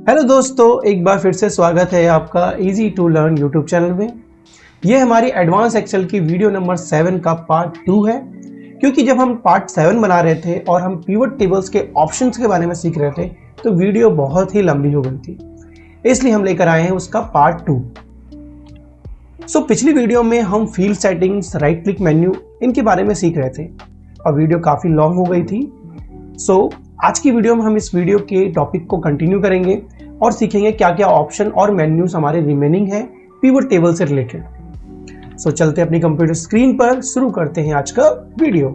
Hello दोस्तों, एक बार फिर से स्वागत है आपका easy to learn YouTube channel में। ये हमारी एडवांस एक्सेल की वीडियो नंबर 7 का पार्ट 2 है। क्योंकि जब हम पार्ट 7 बना रहे थे और हम पिवट टेबल्स के ऑप्शंस के बारे में सीख रहे थे तो वीडियो बहुत ही लंबी हो गई थी, इसलिए हम लेकर आए हैं उसका पार्ट 2। पिछली वीडियो में हम field settings, right click menu, इनके बारे में सीख रहे थे और वीडियो काफ़ी लॉन्ग हो गई थी। आज की वीडियो में हम इस वीडियो के टॉपिक को कंटिन्यू करेंगे और सीखेंगे क्या क्या ऑप्शन और मेन्यूज हमारे रिमेनिंग है पिवट टेबल से रिलेटेड। चलते अपनी कंप्यूटर स्क्रीन पर, शुरू करते हैं आज का वीडियो।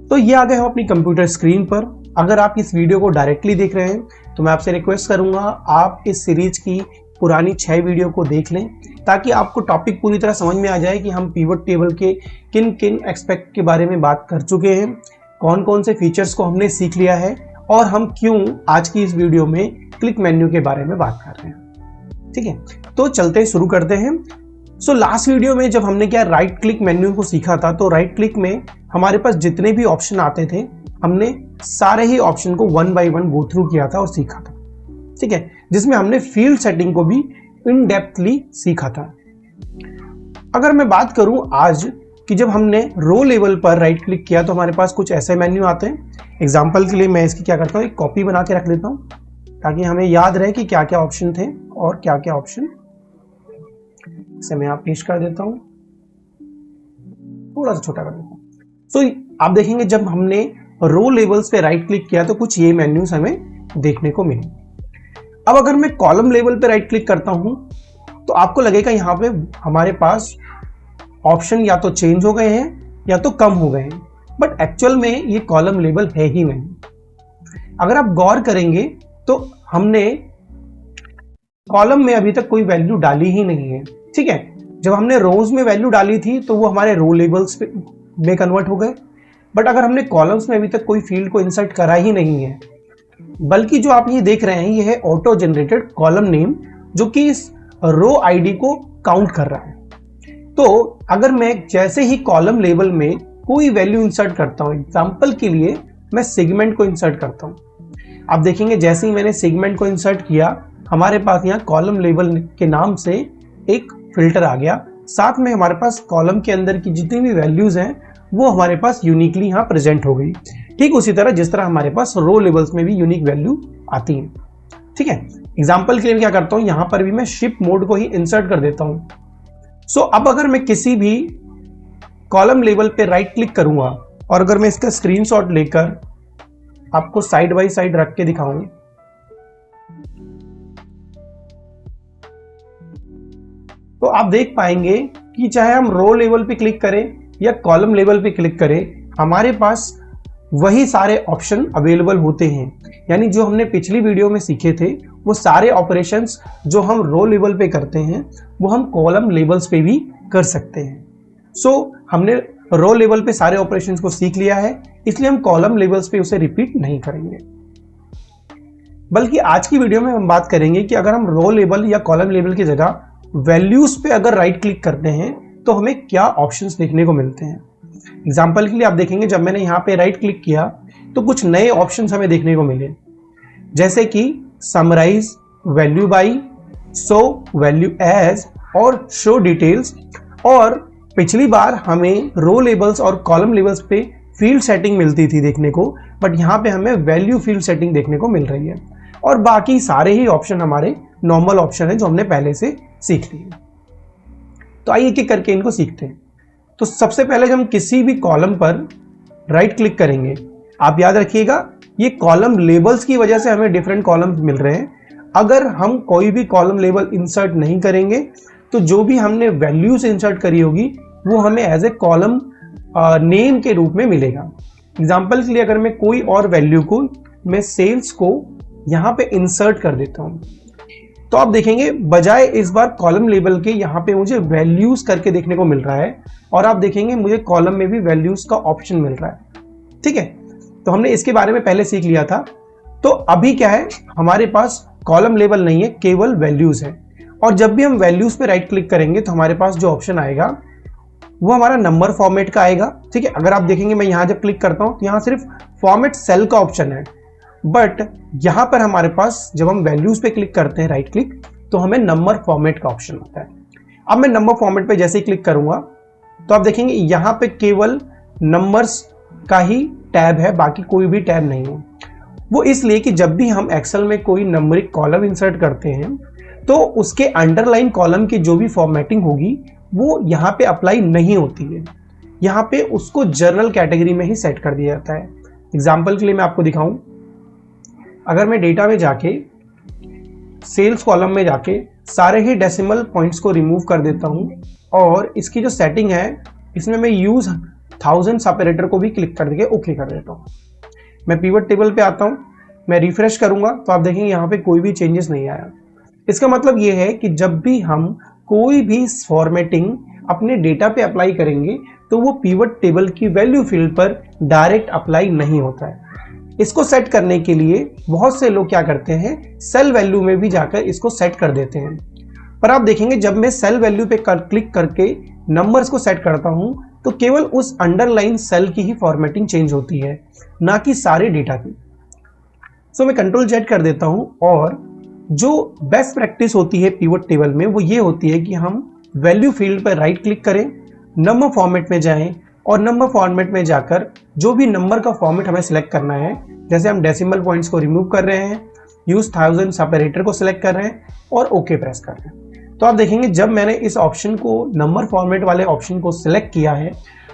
तो ये आ गए हम अपनी कंप्यूटर स्क्रीन पर। अगर आप इस वीडियो को डायरेक्टली देख रहे हैं तो मैं आपसे रिक्वेस्ट करूंगा आप इस सीरीज की पुरानी 6 वीडियो को देख लें ताकि आपको टॉपिक पूरी तरह समझ में आ जाए कि हम पिवट टेबल के किन किन एस्पेक्ट के बारे में बात कर चुके हैं, कौन कौन से फीचर्स को हमने सीख लिया है और हम क्यों आज की इस वीडियो में क्लिक मेन्यू के बारे में बात कर रहे हैं। ठीक है, तो चलते शुरू करते हैं। लास्ट वीडियो में जब हमने क्या राइट क्लिक मेन्यू को सीखा था तो राइट क्लिक में हमारे पास जितने भी ऑप्शन आते थे हमने सारे ही ऑप्शन को 1 बाय 1 गो थ्रू किया था और सीखा था। ठीक है, जिसमें हमने फील्ड सेटिंग को भी इन डेप्थली सीखा था। अगर मैं बात करूं आज कि जब हमने रो लेवल पर राइट क्लिक किया तो हमारे पास कुछ ऐसे मेन्यू आते हैं। एग्जांपल के लिए मैं इसकी क्या करता हूं, एक कॉपी बना के रख लेता हूं ताकि हमें याद रहे कि क्या क्या ऑप्शन थे और क्या क्या ऑप्शन। इसे मैं यहाँ पेश कर देता हूं, थोड़ा सा छोटा कर देता हूं। आप देखेंगे जब हमने रो लेवल्स पे राइट क्लिक किया तो कुछ ये मेन्यूज हमें देखने को मिले। अब अगर मैं कॉलम लेवल पे राइट क्लिक करता हूं तो आपको लगेगा यहाँ पे हमारे पास ऑप्शन या तो चेंज हो गए हैं या तो कम हो गए हैं, बट एक्चुअल में ये कॉलम लेवल है ही नहीं। अगर आप गौर करेंगे तो हमने कॉलम में अभी तक कोई वैल्यू डाली ही नहीं है। ठीक है, जब हमने रोज में वैल्यू डाली थी तो वो हमारे रो लेवल्स में कन्वर्ट हो गए, बट अगर हमने कॉलम्स में अभी तक कोई फील्ड को इंसर्ट करा ही नहीं है, बल्कि जो आप ये देख रहे हैं ये है ऑटो जनरेटेड कॉलम नेम जो कि इस रो आईडी को काउंट कर रहा है। तो अगर मैं जैसे ही कॉलम लेवल में कोई वैल्यू इंसर्ट करता हूं, एग्जांपल के लिए मैं सेगमेंट को इंसर्ट करता हूं, आप देखेंगे जैसे ही मैंने सेगमेंट को इंसर्ट किया हमारे पास यहाँ कॉलम लेवल के नाम से एक फिल्टर आ गया। साथ में हमारे पास कॉलम के अंदर की जितनी भी वैल्यूज हैं वो हमारे पास यूनिकली यहाँ प्रेजेंट हो गई। ठीक उसी तरह जिस तरह हमारे पास रो लेवल्स में भी यूनिक वैल्यू आती है। ठीक है, एग्जांपल के लिए क्या करता हूं, यहां पर भी मैं शिप मोड को ही इंसर्ट कर देता हूं। अब अगर मैं किसी भी कॉलम लेवल पे राइट क्लिक करूंगा और अगर मैं इसका स्क्रीनशॉट लेकर आपको साइड बाय साइड रख के दिखाऊं तो आप देख पाएंगे कि चाहे हम रो लेवल पे क्लिक करें या कॉलम लेवल पे क्लिक करें हमारे पास वही सारे ऑप्शन अवेलेबल होते हैं। यानी जो हमने पिछली वीडियो में सीखे थे वो सारे ऑपरेशंस जो हम रो लेवल पे करते हैं वो हम कॉलम लेवल्स पे भी कर सकते हैं। हमने रो लेवल पे सारे ऑपरेशंस को सीख लिया है, इसलिए हम कॉलम लेवल्स पे उसे रिपीट नहीं करेंगे। बल्कि आज की वीडियो में हम बात करेंगे कि अगर हम रो लेवल या कॉलम लेवल की जगह वैल्यूज पे अगर राइट क्लिक करते हैं तो हमें क्या ऑप्शंस देखने को मिलते हैं। एग्जाम्पल के लिए आप देखेंगे जब मैंने यहाँ पे राइट क्लिक किया तो कुछ नए ऑप्शंस हमें देखने को मिले, जैसे कि summarize, value by, show value as और शो डिटेल्स। और पिछली बार हमें रो लेवल्स और कॉलम लेवल्स पे फील्ड सेटिंग मिलती थी देखने को, बट यहाँ पे हमें वैल्यू फील्ड सेटिंग देखने को मिल रही है। और बाकी सारे ही ऑप्शन हमारे नॉर्मल ऑप्शन है जो हमने पहले से सीख लिए। तो आइए एक एक करके इनको सीखते हैं। तो सबसे पहले जब हम किसी भी कॉलम पर राइट क्लिक करेंगे, आप याद रखिएगा ये कॉलम लेबल्स की वजह से हमें डिफरेंट कॉलम्स मिल रहे हैं। अगर हम कोई भी कॉलम लेबल इंसर्ट नहीं करेंगे तो जो भी हमने वैल्यूज इंसर्ट करी होगी वो हमें एज ए कॉलम नेम के रूप में मिलेगा। एग्जाम्पल के लिए अगर मैं कोई और वैल्यू को, मैं सेल्स को यहाँ पे इंसर्ट कर देता हूँ तो आप देखेंगे बजाय इस बार कॉलम लेबल के यहाँ पे मुझे वैल्यूज करके देखने को मिल रहा है और आप देखेंगे मुझे कॉलम में भी वैल्यूज का ऑप्शन मिल रहा है। ठीक है, तो हमने इसके बारे में पहले सीख लिया था। तो अभी क्या है, हमारे पास कॉलम लेबल नहीं है, केवल वैल्यूज है। और जब भी हम वैल्यूज पे राइट क्लिक करेंगे तो हमारे पास जो ऑप्शन आएगा वो हमारा नंबर फॉर्मेट का आएगा। ठीक है, अगर आप देखेंगे मैं यहाँ जब क्लिक करता हूँ तो यहाँ सिर्फ फॉर्मेट सेल का ऑप्शन है बट यहां पर हमारे पास जब हम वैल्यूज पे क्लिक करते हैं राइट क्लिक, तो हमें नंबर फॉर्मेट का ऑप्शन आता है। अब मैं नंबर फॉर्मेट पे जैसे ही क्लिक करूंगा तो आप देखेंगे यहां पे केवल नंबर्स का ही टैब है, बाकी कोई भी टैब नहीं है। वो इसलिए कि जब भी हम एक्सेल में कोई नंबरिक कॉलम इंसर्ट करते हैं तो उसके अंडरलाइन कॉलम की जो भी फॉर्मेटिंग होगी वो यहाँ पे अप्लाई नहीं होती है। यहाँ पे उसको जर्नल कैटेगरी में ही सेट कर दिया जाता है। एग्जाम्पल के लिए मैं आपको दिखाऊं, अगर मैं डेटा में जाके सेल्स कॉलम में जाके सारे ही डेसिमल पॉइंट्स को रिमूव कर देता हूं और इसकी जो सेटिंग है इसमें मैं यूज 1000 सेपरेटर को भी क्लिक कर देके ओके कर देता हूं। मैं पिवट टेबल पे आता हूं, मैं रिफ्रेश करूंगा तो आप देखेंगे यहाँ पे कोई भी चेंजेस नहीं आया। इसका मतलब ये है कि जब भी हम कोई भी फॉर्मेटिंग अपने डेटा पे अप्लाई करेंगे तो वो पिवट टेबल की वैल्यू फील्ड पर डायरेक्ट अप्लाई नहीं होता है। इसको सेट करने के लिए बहुत से लोग क्या करते हैं, सेल वैल्यू में भी जाकर इसको सेट कर देते हैं। पर आप देखेंगे जब मैं सेल वैल्यू पे क्लिक करके नंबर्स को सेट करता हूं तो केवल उस अंडरलाइन सेल की ही फॉर्मेटिंग चेंज होती है, ना कि सारे डेटा की। सो मैं कंट्रोल जेड कर देता हूं और जो बेस्ट प्रैक्टिस होती है पिवट टेबल में वो ये होती है कि हम वैल्यू फील्ड पर राइट क्लिक करें, नंबर फॉर्मेट में जाएं और नंबर फॉर्मेट में जाकर जो भी नंबर का फॉर्मेट हमें सिलेक्ट करना है, जैसे हम डेसिमल पॉइंट्स को रिमूव कर रहे हैं, यूज 1000 सेपरेटर को सिलेक्ट कर रहे हैं और ओके प्रेस कर रहे हैं। तो आप देखेंगे जब मैंने इस ऑप्शन को नंबर फॉर्मेट वाले ऑप्शन को सिलेक्ट किया है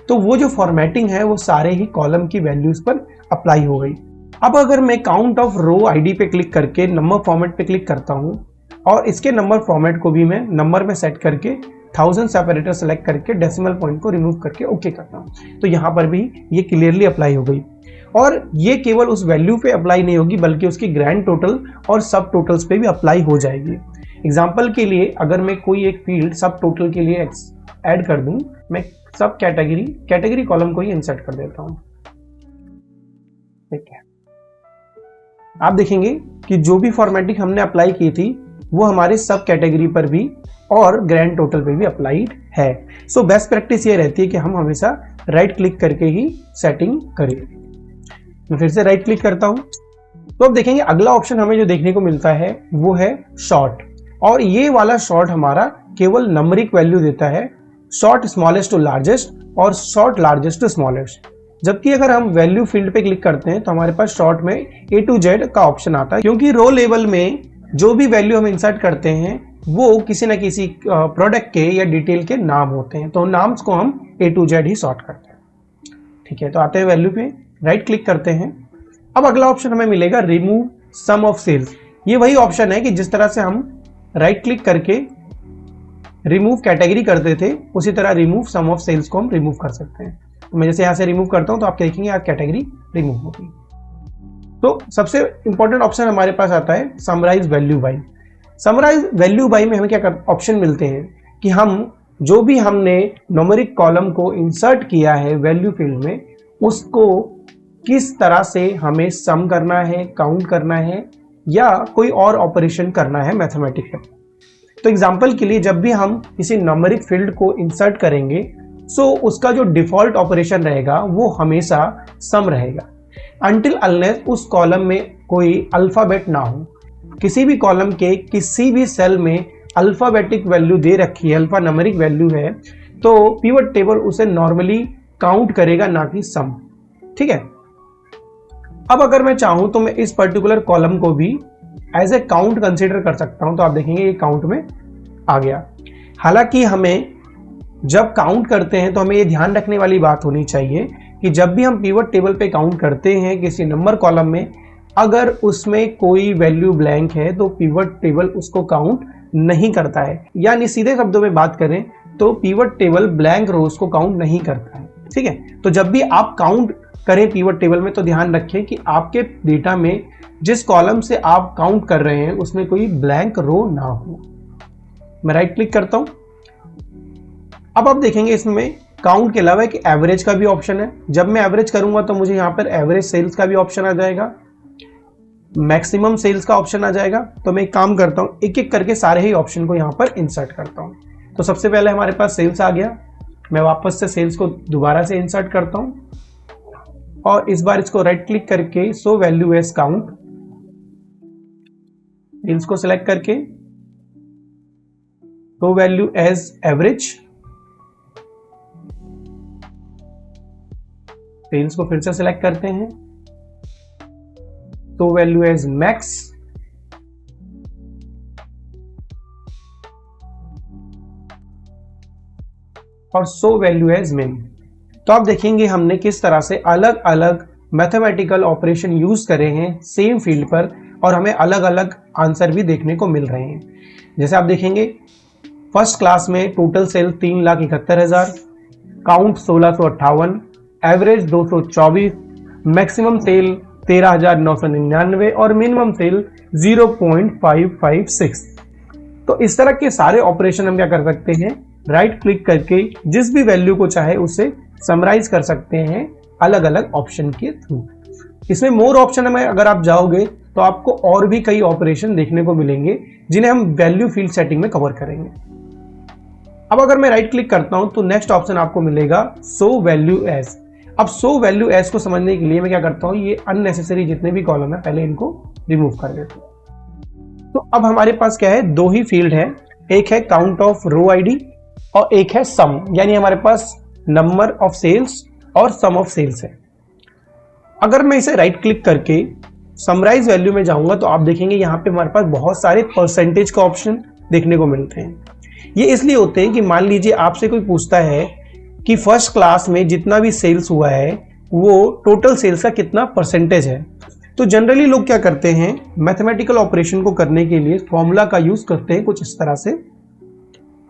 तो वो जो फॉर्मेटिंग है वो सारे ही कॉलम की वैल्यूज पर अप्लाई हो गई। अब अगर मैं काउंट ऑफ रो आईडी पे क्लिक करके नंबर फॉर्मेट पे क्लिक करता हूं और इसके नंबर फॉर्मेट को भी मैं नंबर में सेट करके 1000 सेपरेटर सेलेक्ट करके डेसिमल पॉइंट को रिमूव करके ओके करता हूं तो यहां पर भी ये क्लियरली अप्लाई हो गई। और ये केवल उस वैल्यू पे अप्लाई नहीं होगी बल्कि उसकी ग्रैंड टोटल और सब टोटल्स पे भी अप्लाई हो जाएगी। एग्जाम्पल के लिए अगर मैं कोई एक फील्ड सब टोटल के लिए ऐड कर दूं, मैं सब कैटेगरी कॉलम को ही इंसर्ट कर देता हूं। ठीक है, आप देखेंगे कि जो भी फॉर्मेटिंग हमने अप्लाई की थी वो हमारे सब कैटेगरी पर भी और ग्रैंड टोटल पे भी अप्लाइड है। सो बेस्ट प्रैक्टिस ये रहती है कि हम हमेशा राइट क्लिक करके ही सेटिंग करें। मैं फिर से राइट क्लिक करता हूं तो अब देखेंगे अगला ऑप्शन हमें जो देखने को मिलता है वो है शॉर्ट, और ये वाला शॉर्ट हमारा केवल नंबरिक वैल्यू देता है, शॉर्ट स्मॉलेस्ट टू लार्जेस्ट और शॉर्ट लार्जेस्ट टू स्मॉलेस्ट। जबकि अगर हम वैल्यू फील्ड पे क्लिक करते हैं तो हमारे पास शॉर्ट में A to Z का ऑप्शन आता है, क्योंकि रो लेवल में जो भी वैल्यू हम इंसर्ट करते हैं वो किसी न किसी प्रोडक्ट के या डिटेल के नाम होते हैं, तो नाम्स को हम A to Z he sort करते हैं। ठीक है, तो आते हैं वैल्यू पे, राइट क्लिक करते हैं। अब अगला ऑप्शन हमें मिलेगा रिमूव सम ऑफ सेल्स। ये वही ऑप्शन है कि जिस तरह से हम राइट क्लिक करके रिमूव कैटेगरी करते थे उसी तरह रिमूव सम ऑफ सेल्स को हम रिमूव कर सकते हैं। तो मैं जैसे यहाँ से रिमूव करता हूँ तो आप देखेंगे यहाँ कैटेगरी रिमूव होगी। तो सबसे इंपॉर्टेंट ऑप्शन हमारे पास आता है summarize value by. Summarize value by में हमें क्या ऑप्शन मिलते हैं कि हम जो भी हमने न्यूमेरिक कॉलम को इंसर्ट किया है वैल्यू फील्ड में उसको किस तरह से हमें सम करना है, काउंट करना है या कोई और ऑपरेशन करना है मैथमेटिकल। तो एग्जांपल के लिए जब भी हम किसी न्यूमेरिक फील्ड को इंसर्ट करेंगे सो उसका जो डिफॉल्ट ऑपरेशन रहेगा वो हमेशा सम रहेगा, अनटिल अनलेस उस कॉलम में कोई अल्फाबेट ना हो। किसी भी कॉलम के किसी भी सेल में अल्फाबेटिक वैल्यू दे रखी है, अल्फा न्यूमेरिक वैल्यू है, तो पिवट टेबल उसे नॉर्मली काउंट करेगा ना कि सम। ठीक है, अब अगर मैं चाहूं तो मैं इस पर्टिकुलर कॉलम को भी एज ए काउंट कंसीडर कर सकता हूं, तो आप देखेंगे ये काउंट में आ गया। हालांकि हमें जब काउंट करते हैं तो हमें ये ध्यान रखने वाली बात होनी चाहिए कि जब भी हम पिवट टेबल पे काउंट करते हैं किसी नंबर कॉलम में, अगर उसमें कोई वैल्यू ब्लैंक है तो पिवट टेबल उसको काउंट नहीं करता है, यानी सीधे शब्दों में बात करें तो पिवट टेबल ब्लैंक रोज को काउंट नहीं करता है। ठीक है, तो जब भी आप काउंट करें पिवट टेबल में तो ध्यान रखें कि आपके डेटा में जिस कॉलम से आप काउंट कर रहे हैं उसमें कोई ब्लैंक रो ना हो। मैं राइट क्लिक करता हूं। अब आप देखेंगे इसमें काउंट के अलावा एक एवरेज का भी ऑप्शन है। जब मैं एवरेज करूंगा तो मुझे यहां पर एवरेज सेल्स का भी ऑप्शन आ जाएगा, मैक्सिमम सेल्स का ऑप्शन आ जाएगा। तो मैं एक काम करता हूं, एक एक करके सारे ही ऑप्शन को यहां पर इंसर्ट करता हूं। तो सबसे पहले हमारे पास सेल्स आ गया, मैं वापस से सेल्स को दोबारा से इंसर्ट करता हूं और इस बार इसको राइट क्लिक करके show value as count sales को सिलेक्ट करके तो वैल्यू एज एवरेज, सेल्स को फिर से सिलेक्ट करते हैं तो वैल्यू एज मैक्स, और सो वैल्यू एज मिन। तो आप देखेंगे हमने किस तरह से अलग अलग मैथमेटिकल ऑपरेशन यूज करे हैं सेम फील्ड पर, और हमें अलग अलग आंसर भी देखने को मिल रहे हैं। जैसे आप देखेंगे फर्स्ट क्लास में total sale 3,71,000, count 1658, average 224, maximum sale 13,999 और मिनिमम सेल 0.556। तो इस तरह के सारे ऑपरेशन हम क्या कर सकते हैं, राइट क्लिक करके जिस भी वैल्यू को चाहे उसे समराइज कर सकते हैं अलग अलग ऑप्शन के थ्रू। इसमें मोर ऑप्शन में अगर आप जाओगे तो आपको और भी कई ऑपरेशन देखने को मिलेंगे जिन्हें हम वैल्यू फील्ड सेटिंग में कवर करेंगे। अब अगर मैं राइट क्लिक करता हूं तो नेक्स्ट ऑप्शन आपको मिलेगा शो वैल्यू एज। अब शो वैल्यू एज को समझने के लिए मैं क्या करता हूं, ये अननेसेसरी जितने भी कॉलम है पहले इनको रिमूव कर देता हूं। तो अब हमारे पास क्या है, दो ही फील्ड है, एक है काउंट ऑफ रो आईडी और एक है सम, यानी हमारे पास नंबर ऑफ सेल्स और सम ऑफ सेल्स है। अगर मैं इसे राइट क्लिक करके समराइज वैल्यू में जाऊंगा तो आप देखेंगे यहां पे हमारे पास बहुत सारे परसेंटेज का ऑप्शन देखने को मिलते हैं। ये इसलिए होते हैं कि मान लीजिए आपसे कोई पूछता है कि फर्स्ट क्लास में जितना भी सेल्स हुआ है वो टोटल सेल्स का कितना परसेंटेज है। तो जनरली लोग क्या करते हैं, मैथमेटिकल ऑपरेशन को करने के लिए फॉर्मूला का यूज करते हैं कुछ इस तरह से,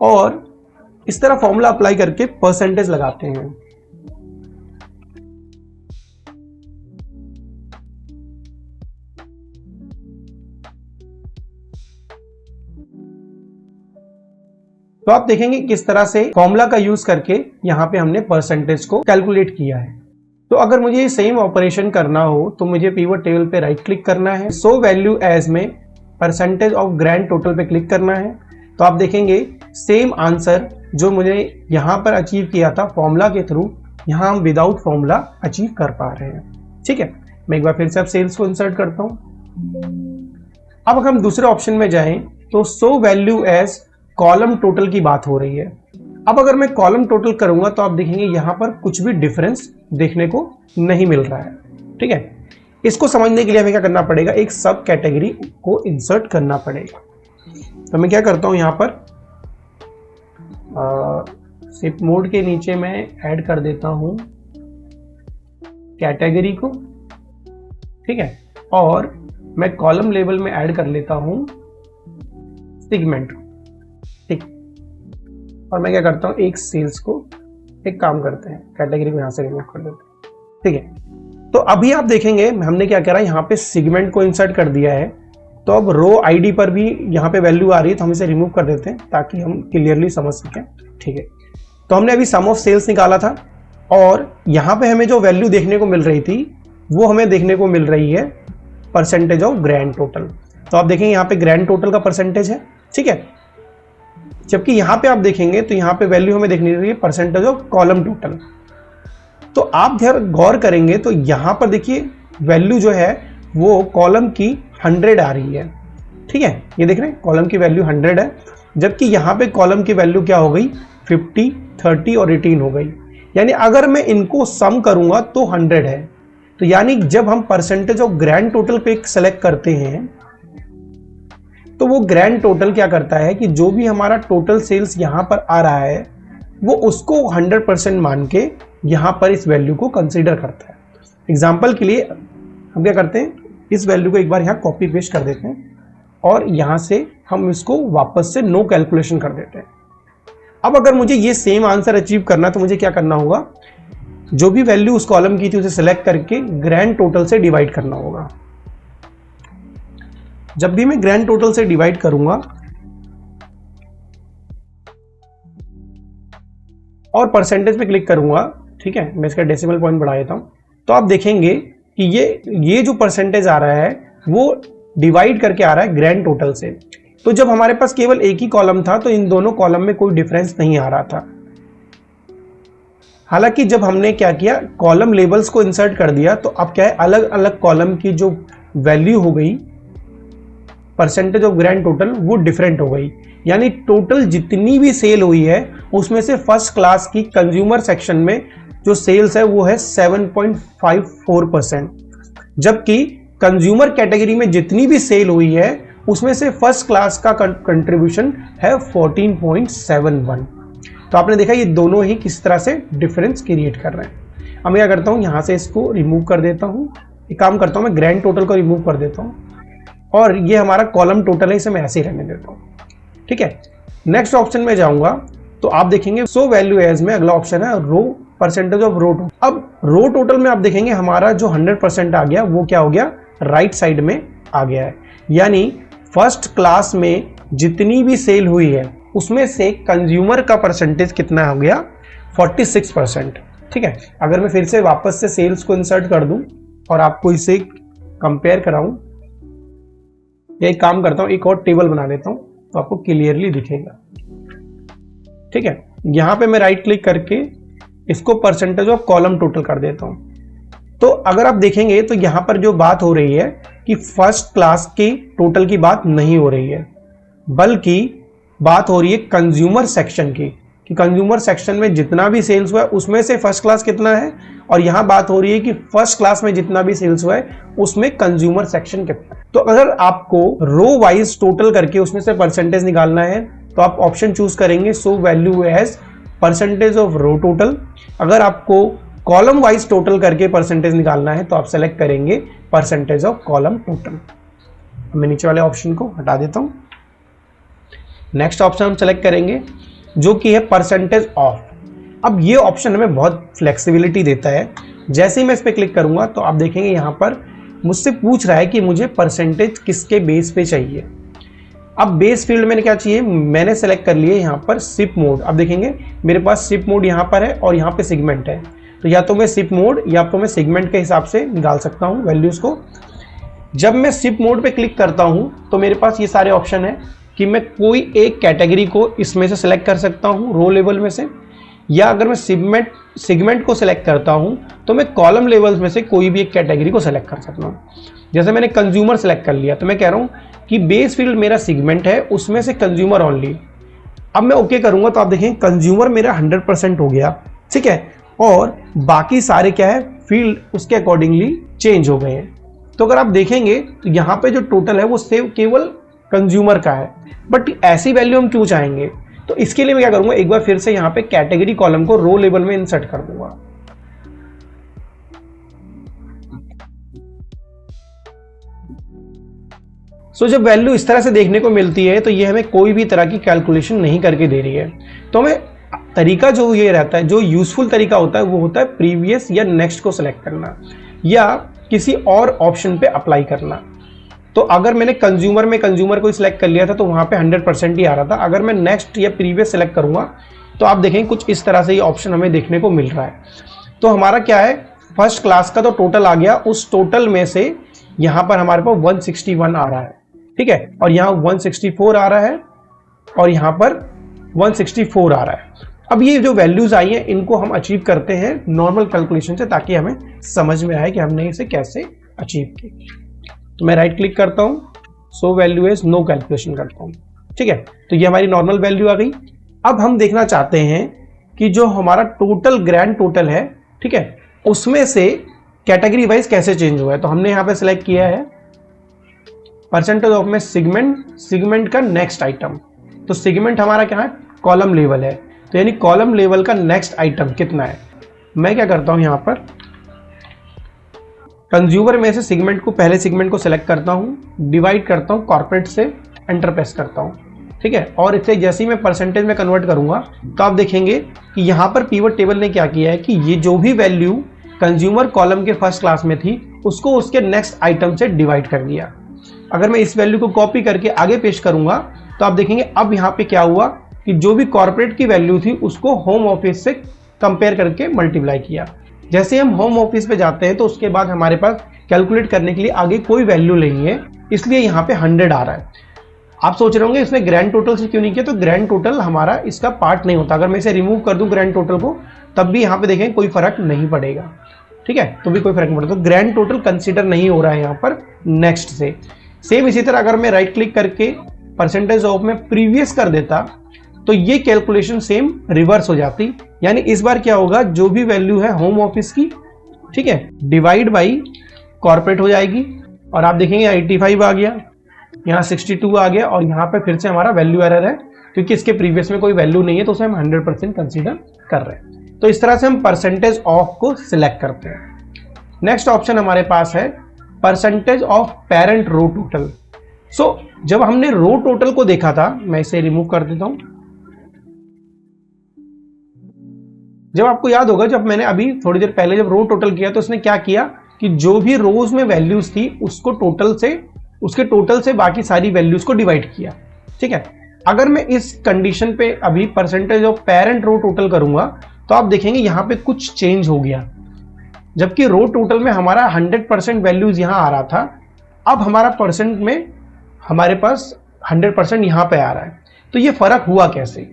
और इस तरह फॉर्मूला अप्लाई करके परसेंटेज लगाते हैं। तो आप देखेंगे किस तरह से फॉर्मूला का यूज करके यहां पे हमने परसेंटेज को कैलकुलेट किया है। तो अगर मुझे ये सेम ऑपरेशन करना हो तो मुझे पिवट टेबल पे राइट क्लिक करना है, शो वैल्यू एज में परसेंटेज ऑफ ग्रैंड टोटल पे क्लिक करना है। तो आप देखेंगे सेम आंसर जो मुझे यहां पर अचीव किया था फॉर्मूला के थ्रू, यहां हम विदाउट फॉर्मूला अचीव कर पा रहे हैं। ठीक है, मैं एक बार फिर से अब सेल्स को इंसर्ट करता हूं। अब अगर हम दूसरे ऑप्शन में जाएं तो show value as column total की बात हो रही है। अब अगर मैं कॉलम टोटल करूंगा तो आप देखेंगे यहां पर कुछ भी डिफरेंस देखने को नहीं मिल रहा है। ठीक है, इसको समझने के लिए हमें क्या करना पड़ेगा, एक सब कैटेगरी को इंसर्ट करना पड़ेगा। तो मैं क्या करता हूं, यहां पर शिफ्ट मोड के नीचे मैं ऐड कर देता हूं कैटेगरी को। ठीक है, और मैं कॉलम लेवल में ऐड कर लेता हूं सेगमेंट। ठीक, और मैं क्या करता हूं, एक सेल्स को, एक काम करते हैं कैटेगरी को यहां से रिमूव कर देते हैं। ठीक है, तो अभी आप देखेंगे हमने क्या करा, यहां पे सेगमेंट को इंसर्ट कर दिया है। तो अब रो आईडी पर भी यहां पे वैल्यू आ रही है, तो हम इसे रिमूव कर देते हैं ताकि हम क्लियरली समझ सकें। ठीक है, तो हमने अभी सम ऑफ सेल्स निकाला था और यहां पे हमें जो वैल्यू देखने को मिल रही थी वो हमें देखने को मिल रही है परसेंटेज ऑफ ग्रैंड टोटल। तो आप देखेंगे यहां पे ग्रैंड टोटल का परसेंटेज है। ठीक है, जबकि यहां पे आप देखेंगे तो यहां पे वैल्यू हमें देखनी रही है परसेंटेज ऑफ कॉलम टोटल। तो आप गौर करेंगे तो यहां पर देखिए वैल्यू जो है वो कॉलम की 100 आ रही है। ठीक है, ये देख रहे हैं कॉलम की वैल्यू 100 है, जबकि यहां पे कॉलम की वैल्यू क्या हो गई, 50, 30 और 18 हो गई। यानी अगर मैं इनको सम करूंगा तो 100 है। तो यानी जब हम परसेंटेज ऑफ ग्रैंड टोटल पे सेलेक्ट करते हैं तो वो ग्रैंड टोटल क्या करता है कि जो भी हमारा टोटल सेल्स यहां पर आ रहा है वो उसको 100% मान के यहां पर इस वैल्यू को कंसीडर करता है। एग्जांपल के लिए हम क्या करते हैं, इस वैल्यू को एक बार यहां कॉपी पेस्ट कर देते हैं और यहां से हम इसको वापस से नो कैलकुलेशन कर देते हैं। अब अगर मुझे ये सेम आंसर अचीव करना है तो मुझे क्या करना होगा, जो भी वैल्यू उस कॉलम की थी उसे सिलेक्ट करके ग्रैंड टोटल से डिवाइड करना होगा। जब भी मैं ग्रैंड टोटल से डिवाइड करूंगा और परसेंटेज पे क्लिक करूंगा, ठीक है, मैं इसका डेसिमल पॉइंट बढ़ा देता हूं, तो आप देखेंगे कि ये जो परसेंटेज आ रहा है वो डिवाइड करके आ रहा है ग्रैंड टोटल से। तो जब हमारे पास केवल एक ही कॉलम था तो इन दोनों कॉलम में कोई डिफरेंस नहीं आ रहा था। हालांकि जब हमने क्या किया, कॉलम लेबल्स को इंसर्ट कर दिया तो अब क्या है, अलग अलग कॉलम की जो वैल्यू हो गई परसेंटेज ऑफ ग्रैंड टोटल वो डिफरेंट हो गई। यानी टोटल जितनी भी सेल हुई है उसमें से फर्स्ट क्लास की कंज्यूमर सेक्शन में जो सेल्स है वो है 7.54%, जबकि कंज्यूमर कैटेगरी में जितनी भी सेल हुई है उसमें से फर्स्ट क्लास का कंट्रीब्यूशन है 14.71। तो आपने देखा ये दोनों ही किस तरह से डिफरेंस क्रिएट कर रहे हैं। अब मैं क्या करता हूँ, यहाँ से इसको रिमूव कर देता हूँ। एक काम करता हूँ, मैं ग्रैंड टोटल को रिमूव कर देता हूँ और ये हमारा कॉलम टोटल है, इसे मैं ऐसे ही रहने देता हूँ। ठीक है, नेक्स्ट ऑप्शन में जाऊंगा तो आप देखेंगे सो वैल्यू एज में अगला ऑप्शन है रो परसेंटेज ऑफ रो टोटल। अब रो टोटल में आप देखेंगे हमारा जो 100% आ गया वो क्या हो गया, राइट साइड में आ गया है। यानी फर्स्ट क्लास में जितनी भी सेल हुई है उसमें से कंज्यूमर का परसेंटेज कितना हो गया, 46%। ठीक है, अगर मैं फिर से वापस से सेल्स को इंसर्ट कर दूं और आपको इसे कंपेयर कराऊं, या एक काम करता हूं, एक और टेबल बना लेता हूं तो आपको क्लियरली दिखेगा। ठीक है, यहां पे मैं राइट क्लिक करके इसको परसेंटेज ऑफ कॉलम टोटल कर देता हूं। तो अगर आप देखेंगे तो यहां पर जो बात हो रही है कि फर्स्ट क्लास की टोटल की बात नहीं हो रही है, बल्कि बात हो रही है कंज्यूमर सेक्शन की, कि कंज्यूमर सेक्शन में जितना भी सेल्स हुआ है उसमें से फर्स्ट क्लास कितना है, और यहां बात हो रही है कि फर्स्ट क्लास में जितना भी सेल्स हुआ है उसमें कंज्यूमर सेक्शन कितना है। तो अगर आपको रो वाइज टोटल करके उसमें से परसेंटेज निकालना है तो आप ऑप्शन चूज करेंगे show value as percentage of row total. अगर आपको कॉलम वाइज टोटल करके परसेंटेज निकालना है तो आप सेलेक्ट करेंगे परसेंटेज ऑफ कॉलम टोटल। मैं नीचे वाले ऑप्शन को हटा देता हूं। नेक्स्ट ऑप्शन हम सेलेक्ट करेंगे जो कि है परसेंटेज ऑफ। अब ये ऑप्शन हमें बहुत फ्लेक्सिबिलिटी देता है। जैसे ही मैं इस पर क्लिक करूंगा तो आप देखेंगे यहां पर मुझसे पूछ रहा है कि मुझे परसेंटेज किसके बेस पे चाहिए। अब बेस फील्ड में क्या चाहिए, मैंने सेलेक्ट कर लिए यहाँ पर सिप मोड। अब देखेंगे मेरे पास सिप मोड यहाँ पर है और यहाँ पे सेगमेंट है, तो या तो मैं सिप मोड या तो मैं सेगमेंट के हिसाब से निकाल सकता हूँ वैल्यूज को। जब मैं सिप मोड पे क्लिक करता हूँ तो मेरे पास ये सारे ऑप्शन है कि मैं कोई एक कैटेगरी को इसमें से सिलेक्ट कर सकता हूँ रो लेवल में से, या अगर मैं सेगमेंट को सिलेक्ट करता हूँ तो मैं कॉलम लेवल्स में से कोई भी एक कैटेगरी को सिलेक्ट कर सकता हूँ। जैसे मैंने कंज्यूमर सेलेक्ट कर लिया तो मैं कह रहा हूँ कि बेस फील्ड मेरा सेगमेंट है, उसमें से कंज्यूमर ओनली। अब मैं ओके करूंगा तो आप देखें कंज्यूमर मेरा 100% हो गया। ठीक है, और बाकी सारे क्या है, फील्ड उसके अकॉर्डिंगली चेंज हो गए हैं। तो अगर आप देखेंगे तो यहाँ पे जो टोटल है वो सेव केवल कंज्यूमर का है, बट ऐसी वैल्यू हम क्यों चाहेंगे, तो इसके लिए मैं क्या करूंगा, एक बार फिर से यहाँ पे कैटेगरी कॉलम को रो लेवल में इंसर्ट कर दूंगा। सो जब वैल्यू इस तरह से देखने को मिलती है तो ये हमें कोई भी तरह की कैलकुलेशन नहीं करके दे रही है। तो हमें तरीका जो ये रहता है, जो यूजफुल तरीका होता है वो होता है प्रीवियस या नेक्स्ट को सिलेक्ट करना या किसी और ऑप्शन पे अप्लाई करना। तो अगर मैंने कंज्यूमर में कंज्यूमर को सिलेक्ट कर लिया था तो वहां पे 100% ही आ रहा था। अगर मैं नेक्स्ट या प्रीवियस सेलेक्ट करूंगा तो आप देखें कुछ इस तरह से ये ऑप्शन हमें देखने को मिल रहा है। तो हमारा क्या है, फर्स्ट क्लास का तो टोटल आ गया, उस टोटल में से यहाँ पर हमारे पास 161 आ रहा है। ठीक है, और यहाँ 164 आ रहा है और यहाँ पर 164 आ रहा है। अब ये जो वैल्यूज आई हैं इनको हम अचीव करते हैं नॉर्मल कैलकुलेशन से, ताकि हमें समझ में आए कि हमने इसे कैसे अचीव किया। तो मैं राइट क्लिक करता हूँ, show value is no calculation करता हूँ। ठीक है, तो ये हमारी नॉर्मल वैल्यू आ गई। अब हम देखना चाहते हैं कि जो हमारा टोटल ग्रैंड टोटल है, ठीक है, उसमें से कैटेगरी वाइज कैसे चेंज हुआ है। तो हमने यहाँ पे सिलेक्ट किया है परसेंटेज ऑफ में सेगमेंट का नेक्स्ट आइटम। तो सेगमेंट हमारा क्या है, कॉलम लेवल है, तो यानी कॉलम लेवल का नेक्स्ट आइटम कितना है। मैं क्या करता हूं, यहाँ पर कंज्यूमर में से सेगमेंट को, पहले सेगमेंट को सिलेक्ट करता हूं, डिवाइड करता हूं कॉर्पोरेट से, एंटर प्रेस करता हूं। ठीक है, और इसे जैसे ही मैं परसेंटेज में कन्वर्ट करूंगा तो आप देखेंगे कि यहाँ पर पिवट टेबल ने क्या किया है कि ये जो भी वैल्यू कंज्यूमर कॉलम के फर्स्ट क्लास में थी उसको उसके नेक्स्ट आइटम से डिवाइड कर दिया। अगर मैं इस वैल्यू को कॉपी करके आगे पेश करूंगा तो आप देखेंगे अब यहाँ पे क्या हुआ कि जो भी कॉर्पोरेट की वैल्यू थी उसको होम ऑफिस से कंपेयर करके मल्टीप्लाई किया। जैसे हम होम ऑफिस पे जाते हैं तो उसके बाद हमारे पास कैलकुलेट करने के लिए आगे कोई वैल्यू नहीं है, इसलिए यहाँ पे 100 आ रहा है। आप सोच रहे होंगे इसने ग्रैंड टोटल से क्यों नहीं किया, तो ग्रैंड टोटल हमारा इसका पार्ट नहीं होता। अगर मैं इसे रिमूव कर दूं ग्रैंड टोटल को तब भी यहाँ पे देखें कोई फर्क नहीं पड़ेगा। ठीक है, तो भी कोई फर्क नहीं पड़ता। तो ग्रैंड टोटल कंसिडर नहीं हो रहा है यहाँ पर नेक्स्ट से। सेम इसी तरह अगर मैं राइट क्लिक करके परसेंटेज ऑफ में प्रीवियस कर देता तो ये कैलकुलेशन सेम रिवर्स हो जाती। यानी इस बार क्या होगा, जो भी वैल्यू है होम ऑफिस की, ठीक है, डिवाइड बाई कॉर्पोरेट हो जाएगी और आप देखेंगे 85 आ गया, यहाँ 62 आ गया और यहाँ पे फिर से हमारा वैल्यू एरर है क्योंकि इसके प्रीवियस में कोई वैल्यू नहीं है तो उसे हम 100% कंसीडर कर रहे हैं। तो इस तरह से हम परसेंटेज ऑफ को सिलेक्ट करते हैं। नेक्स्ट ऑप्शन हमारे पास है percentage of parent row total. So जब हमने रो टोटल को देखा था, मैं इसे रिमूव कर देता हूं। जब आपको याद होगा, जब मैंने अभी थोड़ी देर पहले जब रो टोटल किया तो उसने क्या किया कि जो भी रोज में वैल्यूज थी उसको उसके टोटल से बाकी सारी वैल्यूज को डिवाइड किया। ठीक है, अगर मैं इस कंडीशन पे अभी percentage of parent row total करूंगा तो आप देखेंगे यहां पे कुछ चेंज हो गया। जबकि रो टोटल में हमारा 100% वैल्यूज यहां आ रहा था, अब हमारा परसेंट में हमारे पास 100% यहां पे आ रहा है। तो ये फर्क हुआ कैसे,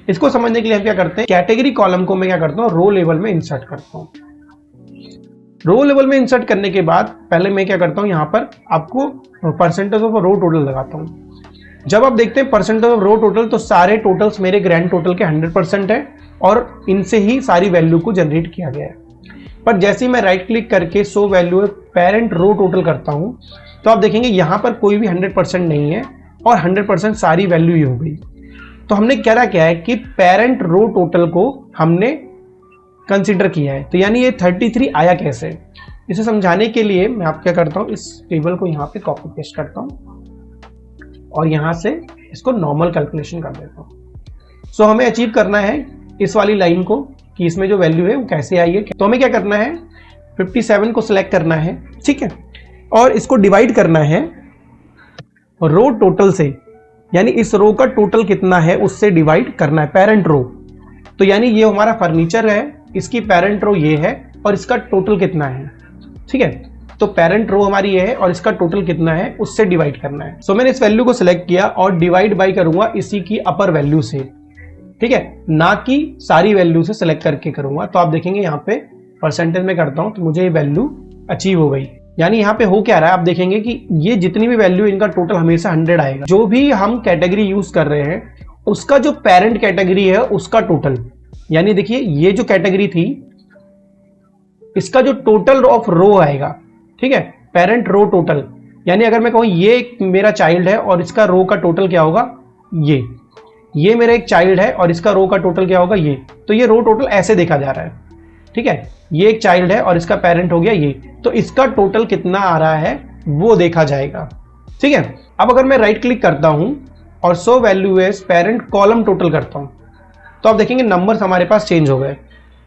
इसको समझने के लिए हम क्या करते हैं, कैटेगरी कॉलम को मैं क्या करता हूं, रो लेवल में इंसर्ट करता हूं। रो लेवल में इंसर्ट करने के बाद पहले मैं क्या करता हूं, यहां पर आपको परसेंटेज ऑफ रो टोटल लगाता हूं। जब आप देखते हैं परसेंटेज ऑफ रो टोटल तो सारे टोटल्स मेरे ग्रैंड टोटल के 100% है और इनसे ही सारी वैल्यू को जनरेट किया गया है। पर जैसे ही मैं राइट क्लिक करके show value parent row total करता हूं तो आप देखेंगे यहां पर कोई भी 100% नहीं है और 100% सारी वैल्यू ही हो गई। तो हमने क्या किया है कि पेरेंट रो टोटल को हमने कंसीडर किया है। तो यानी ये 33 आया कैसे, इसे समझाने के लिए मैं आप क्या करता हूं, इस टेबल को यहां पे कॉपी पेस्ट करता हूं और यहां से इसको नॉर्मल कैलकुलेशन कर देता हूं। सो हमें अचीव करना है इस वाली लाइन को कि इसमें जो वैल्यू है वो कैसे आई है। तो हमें क्या करना है, 57 को सिलेक्ट करना है, ठीक है, और इसको डिवाइड करना है रो टोटल से, यानी इस रो का टोटल कितना है उससे डिवाइड करना है पेरेंट रो। तो यानी ये हमारा फर्नीचर है, इसकी पेरेंट रो ये है और इसका टोटल कितना है, ठीक है। तो पेरेंट रो हमारी ये है और इसका टोटल कितना है उससे डिवाइड करना है। सो मैंने इस वैल्यू को सिलेक्ट किया और डिवाइड बाई करूंगा इसी की अपर वैल्यू से, ठीक है, ना कि सारी वैल्यू से सिलेक्ट करके करूंगा। तो आप देखेंगे यहाँ पे परसेंटेज में करता हूं तो मुझे ये वैल्यू अचीव हो गई। यानी यहाँ पे हो क्या रहा है, आप देखेंगे कि ये जितनी भी वैल्यू इनका टोटल हमेशा 100 आएगा। जो भी हम कैटेगरी यूज कर रहे हैं उसका जो पेरेंट कैटेगरी है उसका टोटल, यानी देखिए ये जो कैटेगरी थी इसका जो टोटल ऑफ रो आएगा, ठीक है, पेरेंट रो टोटल। यानी अगर मैं कहूं ये मेरा चाइल्ड है और इसका रो का टोटल क्या होगा, ये मेरा एक चाइल्ड है और इसका रो का टोटल क्या होगा, ये। तो ये रो टोटल ऐसे देखा जा रहा है, ठीक है, ये एक चाइल्ड है और इसका पेरेंट हो गया ये, तो इसका टोटल कितना आ रहा है वो देखा जाएगा, ठीक है। अब अगर मैं राइट क्लिक करता हूं और show value as parent column total करता हूं तो आप देखेंगे नंबर्स हमारे पास चेंज हो गए।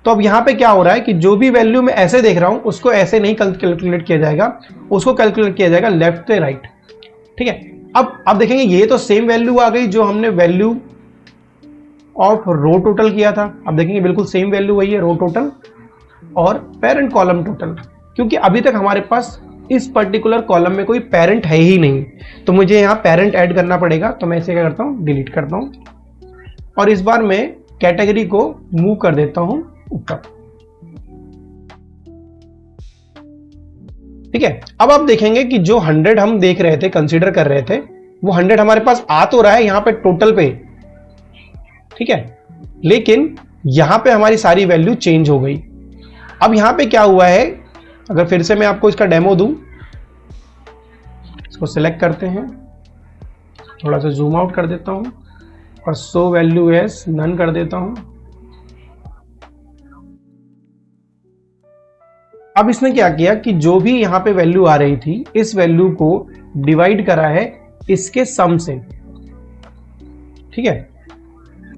तो अब यहां पे क्या हो रहा है कि जो भी वैल्यू मैं ऐसे देख रहा हूं उसको ऐसे नहीं कैलकुलेट किया जाएगा, उसको कैलकुलेट किया जाएगा लेफ्ट से राइट, ठीक है। अब देखेंगे ये तो सेम वैल्यू आ गई जो हमने वैल्यू ऑफ रो टोटल किया था। अब देखेंगे बिल्कुल सेम वैल्यू वही है, रो टोटल और पेरेंट कॉलम टोटल, क्योंकि अभी तक हमारे पास इस पर्टिकुलर कॉलम में कोई पेरेंट है ही नहीं, तो मुझे यहाँ पेरेंट ऐड करना पड़ेगा। तो मैं इसे क्या करता हूँ, डिलीट करता हूँ और इस बार मैं कैटेगरी को मूव कर देता हूं ऊपर, ठीक है। अब आप देखेंगे कि जो 100 हम देख रहे थे, कंसीडर कर रहे थे, वो 100 हमारे पास आ तो रहा है यहां पे टोटल पे, ठीक है, लेकिन यहां पे हमारी सारी वैल्यू चेंज हो गई। अब यहां पे क्या हुआ है, अगर फिर से मैं आपको इसका डेमो दूं, इसको सिलेक्ट करते हैं, थोड़ा सा जूम आउट कर देता हूं और शो वैल्यू एज नन कर देता हूं। अब इसने क्या किया कि जो भी यहां पे वैल्यू आ रही थी इस वैल्यू को डिवाइड करा है इसके सम से, ठीक है।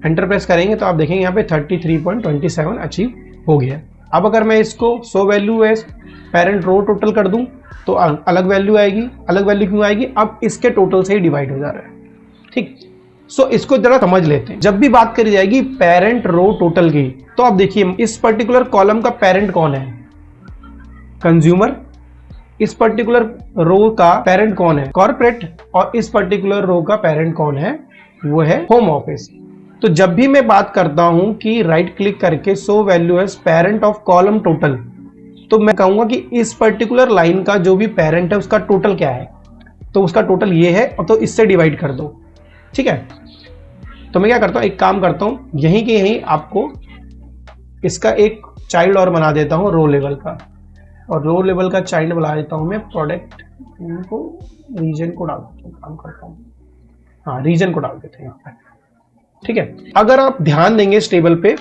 एंटर प्रेस करेंगे तो आप देखेंगे यहां पे 33.27 अचीव हो गया। अब अगर मैं इसको show value as parent row total कर दूं तो अलग वैल्यू आएगी। अलग वैल्यू क्यों आएगी, अब इसके टोटल से ही डिवाइड हो जा रहा है, ठीक। सो इसको जरा समझ लेते हैं। जब भी बात करी जाएगी पेरेंट रो टोटल की तो आप देखिए इस पर्टिकुलर कॉलम का पेरेंट कौन है, कंज्यूमर। इस पर्टिकुलर रो का पेरेंट कौन है, कॉर्पोरेट। और इस पर्टिकुलर रो का पेरेंट कौन है, वो है होम ऑफिस। तो जब भी मैं बात करता हूं कि राइट क्लिक करके show value as parent of column total, तो मैं कहूंगा कि इस पर्टिकुलर लाइन का जो भी पेरेंट है उसका टोटल क्या है। तो उसका टोटल ये है, और तो इससे डिवाइड कर दो। ठीक है, तो मैं क्या करता हूँ, एक काम करता हूँ, यहीं के यहीं आपको इसका एक चाइल्ड और बना देता हूँ रो लेवल का, और रो लेवल का चाइल्ड बना देता हूँ मैं प्रोडक्ट को, रीजन को डाल देता हूँ, काम करता हूँ, हाँ रीजन को डाल देते हैं यहाँ पर। ठीक है, अगर आप ध्यान देंगे इस टेबल पे,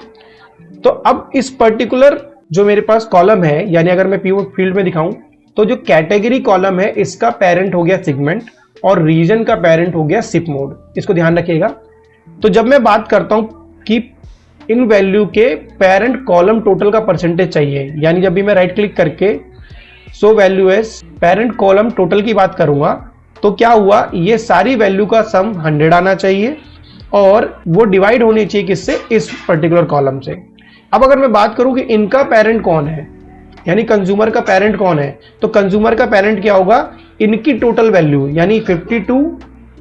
तो अब इस पर्टिकुलर जो मेरे पास कॉलम है, यानी अगर मैं पिवट फील्ड में दिखाऊं, तो जो कैटेगरी कॉलम है इसका पेरेंट हो गया सेगमेंट और रीजन का पेरेंट हो गया सिप मोड। इसको ध्यान रखिएगा। तो जब मैं बात करता हूं कि इन वैल्यू के पेरेंट कॉलम टोटल का परसेंटेज चाहिए, यानी जब भी मैं राइट क्लिक करके show value as parent column total की बात करूंगा, तो क्या हुआ, ये सारी वैल्यू का सम 100 आना चाहिए और वो डिवाइड होनी चाहिए किससे, इस पर्टिकुलर कॉलम से। अब अगर मैं बात करूं कि इनका पेरेंट कौन है, यानी कंज्यूमर का पेरेंट कौन है, तो कंज्यूमर का पेरेंट क्या होगा, इनकी टोटल वैल्यू, यानी 52,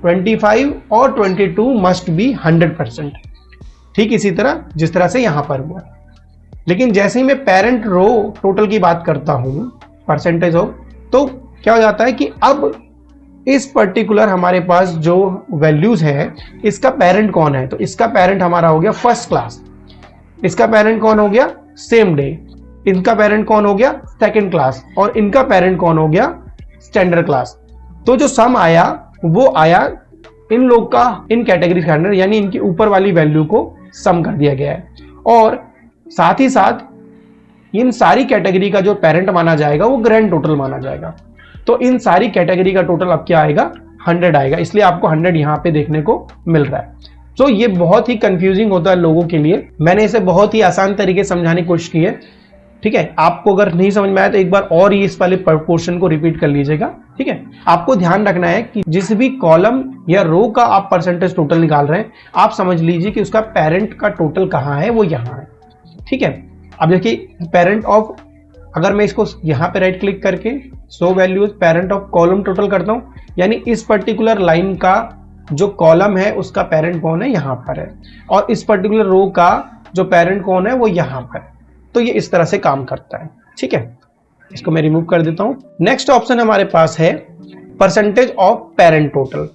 25 और 22 मस्ट बी 100%। ठीक इसी तरह जिस तरह से यहां पर हुआ। लेकिन जैसे ही मैं पेरेंट रो टोटल की बात करता हूं परसेंटेज ऑफ, तो क्या हो जाता है कि अब इस पर्टिकुलर हमारे पास जो वैल्यूज है, इसका पेरेंट कौन है, तो इसका पेरेंट हमारा हो गया फर्स्ट क्लास, इसका पेरेंट कौन हो गया सेम डे, इनका पेरेंट कौन हो गया सेकंड क्लास, और इनका पेरेंट कौन हो गया स्टैंडर्ड क्लास। तो जो सम आया वो आया इन लोग का इन कैटेगरी के अंडर, यानी इनकी ऊपर वाली वैल्यू को सम कर दिया गया है, और साथ ही साथ इन सारी कैटेगरी का जो पेरेंट माना जाएगा वो ग्रैंड टोटल माना जाएगा। तो इन सारी कैटेगरी का टोटल अब क्या आएगा, 100 आएगा, इसलिए आपको 100 यहां पे देखने को मिल रहा है। तो ये बहुत ही कंफ्यूजिंग होता है लोगों के लिए, मैंने इसे बहुत ही आसान तरीके से समझाने की कोशिश की है। ठीक है, आपको अगर नहीं समझ में आया तो एक बार और ही इस वाले पोर्शन को रिपीट कर लीजिएगा। ठीक है, आपको ध्यान रखना है कि जिस भी कॉलम या रो का आप परसेंटेज टोटल निकाल रहे हैं, आप समझ लीजिए कि उसका पेरेंट का टोटल कहां है, वो यहां है। ठीक है, अब देखिए पेरेंट ऑफ, अगर मैं इसको यहां पे राइट क्लिक करके so values parent of column total करता हूं, यानी इस पर्टिकुलर लाइन का जो कॉलम है उसका पेरेंट कौन है, यहां पर है, और इस पर्टिकुलर रो का जो पेरेंट कौन है वो यहां पर। तो ये इस तरह से काम करता है। ठीक है, इसको मैं रिमूव कर देता हूं। नेक्स्ट ऑप्शन हमारे पास है परसेंटेज ऑफ पेरेंट टोटल।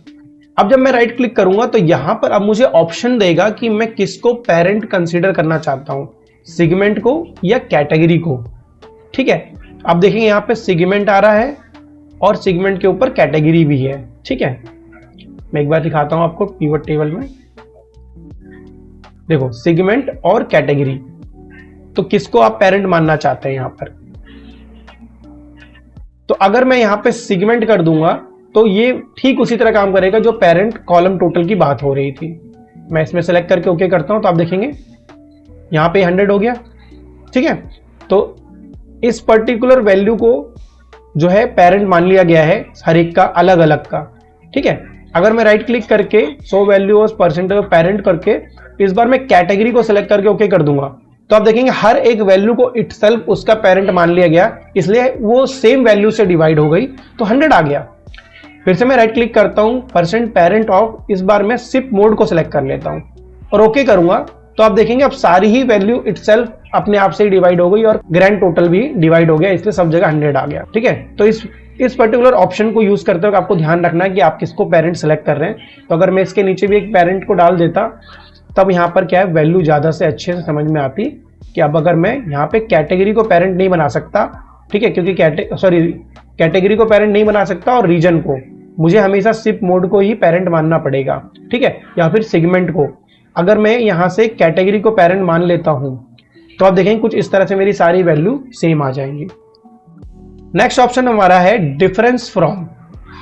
अब जब मैं राइट क्लिक करूंगा तो यहां पर अब मुझे ऑप्शन देगा कि मैं किसको पेरेंट कंसीडर करना चाहता हूं, सेगमेंट को या कैटेगरी को। ठीक है, अब देखेंगे यहां पे सेगमेंट आ रहा है और सेगमेंट के ऊपर कैटेगरी भी है। ठीक है, मैं एक बार दिखाता हूं आपको पिवट टेबल में, देखो सेगमेंट और कैटेगरी, तो किसको आप पेरेंट मानना चाहते हैं यहां पर। तो अगर मैं यहां पे सेगमेंट कर दूंगा तो ये ठीक उसी तरह काम करेगा जो पेरेंट कॉलम टोटल की बात हो रही थी। मैं इसमें सेलेक्ट करके ओके करता हूं तो आप देखेंगे यहां पे 100 हो गया। ठीक है, तो इस पर्टिकुलर वैल्यू को जो है पेरेंट मान लिया गया है हर एक का अलग अलग का। ठीक है, अगर मैं राइट क्लिक करके सो वैल्यू और परसेंटेज ऑफ पेरेंट करके इस बार मैं कैटेगरी को सिलेक्ट करके ओके कर दूंगा, तो आप देखेंगे हर एक वैल्यू को इटसेल्फ उसका पेरेंट मान लिया गया, इसलिए वो सेम वैल्यू से डिवाइड हो गई, तो 100 आ गया। फिर से मैं राइट क्लिक करता हूं परसेंट पेरेंट ऑफ, इस बार मैं सिप मोड को सिलेक्ट कर लेता हूं और ओके करूंगा, तो आप देखेंगे अब सारी ही वैल्यू इटसेल्फ अपने आप से ही डिवाइड हो गई और ग्रैंड टोटल भी डिवाइड हो गया, इसलिए सब जगह 100 आ गया। ठीक है, तो इस पर्टिकुलर ऑप्शन को यूज करते हुए आपको ध्यान रखना है कि आप किसको पेरेंट सेलेक्ट कर रहे हैं। तो अगर मैं इसके नीचे भी एक पेरेंट को डाल देता, तब यहाँ पर क्या है वैल्यू ज्यादा से अच्छे से समझ में आती कि अब अगर मैं यहाँ पे कैटेगरी को पेरेंट नहीं बना सकता, ठीक है, क्योंकि कैटेगरी को पेरेंट नहीं बना सकता और रीजन को मुझे हमेशा सिप मोड को ही पेरेंट मानना पड़ेगा। ठीक है, या फिर सेगमेंट को अगर मैं यहाँ से कैटेगरी को पेरेंट मान लेता हूं तो आप देखेंगे कुछ इस तरह से मेरी सारी वैल्यू सेम आ जाएंगी। नेक्स्ट ऑप्शन हमारा है डिफरेंस फ्रॉम,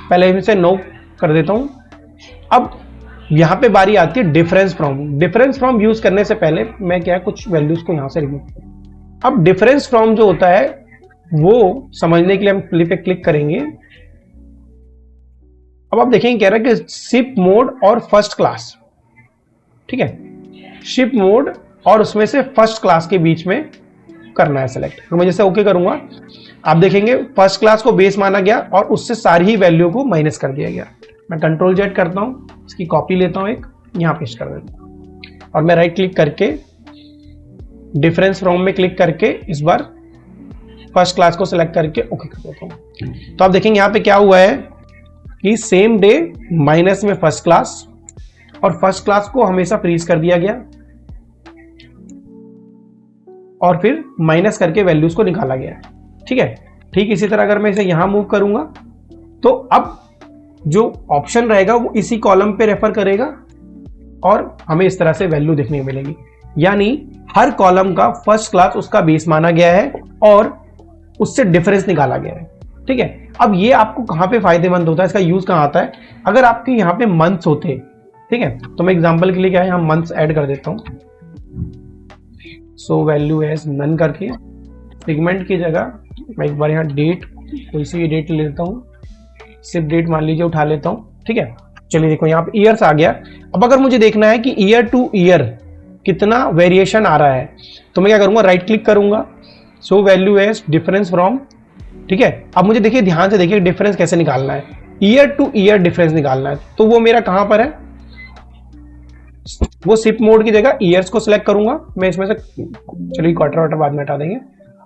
पहले इसे नो कर देता हूं। अब यहां पे बारी आती है difference from. Difference from use करने से पहले मैं क्या कुछ वैल्यूज को यहां से रिमूव करूं। अब डिफरेंस फ्रॉम जो होता है वो समझने के लिए हम पे क्लिक करेंगे। अब आप देखेंगे कह रहा है कि शिप मोड और फर्स्ट क्लास। ठीक है, शिप मोड और उसमें से फर्स्ट क्लास के बीच में करना है सेलेक्ट, तो मैं जैसे ओके करूंगा आप देखेंगे फर्स्ट क्लास को बेस माना गया और उससे सारी ही वैल्यू को माइनस कर दिया गया। मैं कंट्रोल जेड करता हूं, इसकी कॉपी लेता हूं, एक यहां पेस्ट कर देता हूं और मैं राइट क्लिक करके डिफरेंस फ्रॉम में क्लिक करके इस बार फर्स्ट क्लास को सिलेक्ट करके ओके कर देता हूं। तो आप देखेंगे यहां पे क्या हुआ है, कि सेम डे माइनस में फर्स्ट क्लास, और फर्स्ट क्लास को हमेशा फ्रीज कर दिया गया और फिर माइनस करके वैल्यूज को निकाला गया। ठीक है, ठीक इसी तरह अगर मैं इसे यहां मूव करूंगा तो अब जो ऑप्शन रहेगा वो इसी कॉलम पे रेफर करेगा और हमें इस तरह से वैल्यू देखने को मिलेगी। यानी हर कॉलम का फर्स्ट क्लास उसका बेस माना गया है और उससे डिफरेंस निकाला गया है। ठीक है, अब ये आपको कहां पे फायदेमंद होता है, इसका यूज कहां आता है? अगर आपके यहाँ पे मंथ्स होते, ठीक है, तो मैं एग्जांपल के लिए क्या है यहाँ मंथ्स ऐड कर देता हूं। सो वैल्यू एज नन करके सेगमेंट की जगह मैं एक बार यहाँ डेट, कोई सी डेट ले लेता हूँ, सिर्फ डेट मान लीजिए उठा लेता हूँ। ठीक है, चलिए देखो यहाँ पे ईयर्स आ गया। अब अगर मुझे देखना है कि ईयर टू ईयर कितना वेरिएशन आ रहा है तो मैं क्या करूंगा, राइट क्लिक करूंगा, सो वैल्यू एज डिफरेंस फ्रॉम। ठीक है, अब मुझे देखिए, ध्यान से देखिए डिफरेंस कैसे निकालना है, ईयर टू ईयर डिफरेंस निकालना है। तो वो मेरा कहां पर है, वो शिफ्ट मोड की जगह ईयर्स को सिलेक्ट करूंगा मैं इसमें से, चलिए क्वार्टर वाटर बाद में हटा देंगे।